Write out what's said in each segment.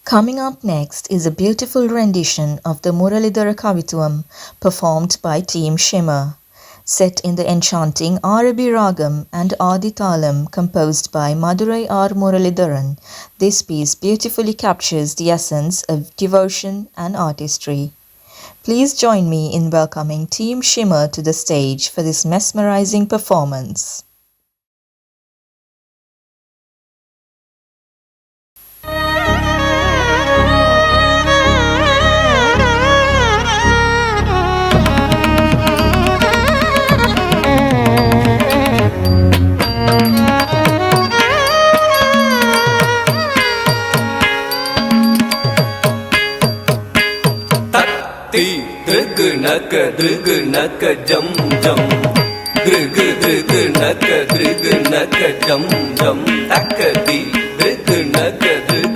Coming up next is a beautiful rendition of the Muralidhara Kavitvam performed by Team Shimmer, set in the enchanting Arabi Ragam and Adi Talam composed by Madurai R. Muralidharan. This piece beautifully captures the essence of devotion and artistry. Please join me in welcoming Team Shimmer to the stage for this mesmerizing performance. Naka drug naka jum jum drug naka jum jum takati drug naka jum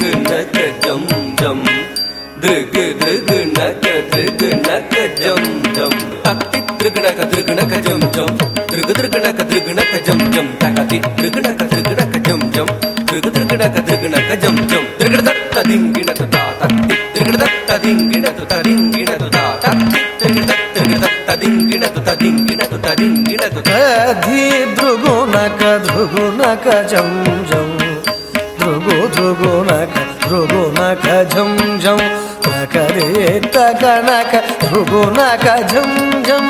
jum drug naka jum jum takti drug naka jum jum drug naka jum jum takati drug naka jum jum drug naka jum jum drug datta dingina ta takti drug datta dingina ta dingina ta takti Adhi dhrugunaka jam jam dhrugunaka jam jam takare takanaka dhrugunaka jam jam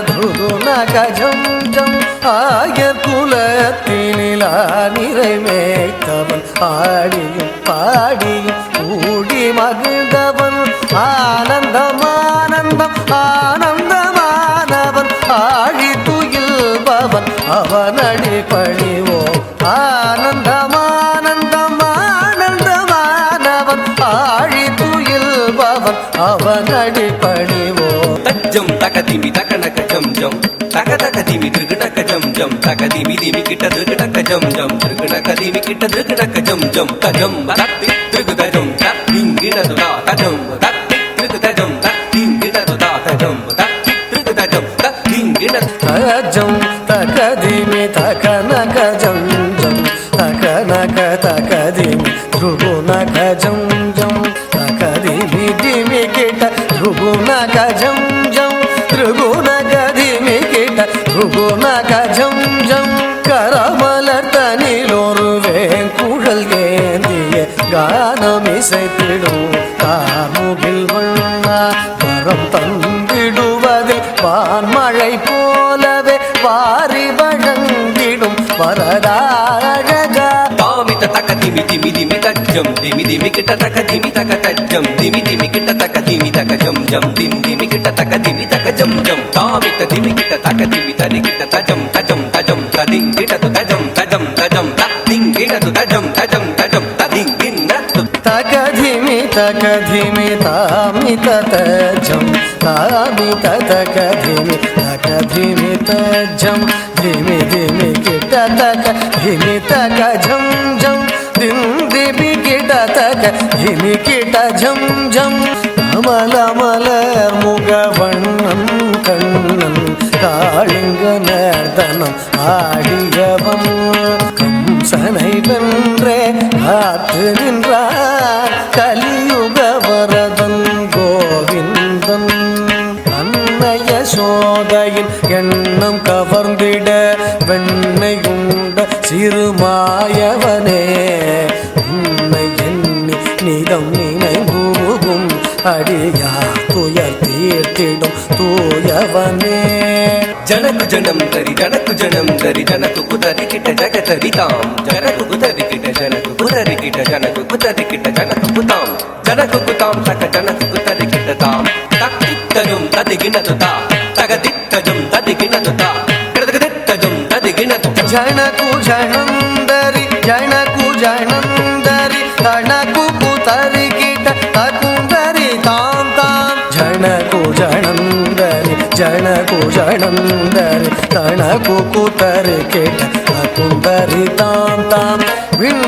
dhrugunaka jam jam ஆயர் குலத்தினிலா நிறைமேய்த்தவன் ஆடியும் பாடியும் கூடி மகிழ்ந்தவன் ஆனந்தமானந்தம் ஆனந்தமானவன் ஆழி துயில்பவன் அவனடி பணிவோம் ஆனந்தமானந்தம் ஆனந்தமானவன் ஆழி துயில்பவன் அவனடி பணிவோம் தஜ்ஜம் தகதிமி தகனக ஜம் ஜம் தகதகதிமி திருகணக ஜம் ஜம் தகதிமி திமி கிட்ட திருகணக ஜம் ஜம் திருகணகதிமி கிட்ட திருகணக ஜம் ஜம் தஜம் தத்தி திருகதஜம் தத்திங்கினதுதா தஜம் தத்தி திருகதஜம் தத்திங்கினதுதா தஜம் தத்தி திருகதஜம் தத்திங்கினது தஜம் தகதிமி தகனக ஜம் ஜம் தகனக தகதிமி திருகுணக ஜம் ஜம் தகதிமி திமி கிட்ட திருகுணக ஜம் ஜம் திருகுணகதிமி கிட்ட திருகுணக ஜம் ஜம் கரமலர் தனிலொரு வேங்குழல் ஏந்திய கானம் இசைத்திடும் கார்முகில் வண்ணா வரம் தந்திடுவதில் வான்மழை போலவே வாரி வழங்கிடும் வரதாழகா தாமித தகதிமி திமி திமி தஜ்ஜம் திமி திமி கிட்ட தகதிமி தக தஜ்ஜம் திமி திமி கிட்ட தகதிமி தக ஜம் ஜம் திமி திமி கிட்ட தகதிமி தக ஜம் ஜம் தாமித திமி கிட்ட தகதிமி தனி கிட்ட தஜம் தஜம் தஜம் ததிங்கிடது தஜம் தஜம் தஜம் ததிங்கிடது தஜம் தஜம் தஜம் ததிங்கினது தகதிமி தாமித தஜம் தாமித தகதிமி தஜம் திமி திமி கிட்ட தகதிமி தக ஜம் ஜம் திம் திமி கிட்ட தகதிமி கிட்ட ஜம் ஜம் அமலமலர் முகவண்ணம் கண்ணன் காளிங்க நேர்தனம் ஆடியவன் கம்சனை வென்றே காத்து நின்றார் கலியுக வரதன் கோவிந்தன் அன்னைய சோதையின் எண்ணம் கவர்ந்திட வெண்ணையுண்ட சிறுமாயவனே உன்னை எண்ணி நிதம் நினைவுகும் அடியா துயர் தீர்த்திடும் தூயவனே ஜனக்கு ஜனம் தரி ஜனக்கு ஜனம் தரி ஜனக்கு குதரி கிட்ட ஜகதரி தாம் ஜனக்கு குதரி கிட்ட ஜனக்கு குதரி கிட்ட ஜனக்கு குதரி கிட்ட ஜனக்கு குதாம் ஜனக்கு குதாம் தக ஜனக்கு குதரி கிட்ட தாம் தக்கித்தஜம் ததிகினது தா தகதித்தஜம் ததிகினது தா கிடதகதித்தஜம் ததிகினது ஜனகு ஜனந்தரி ஜனகு ஜனந்தரி தனகு குதரி கிட்ட தகுந்தரி தாம் தாம் ஜனகு ஜனந்தரி தனகு குதரி கிட்ட தகுந்தரி தாம் தாம் விண்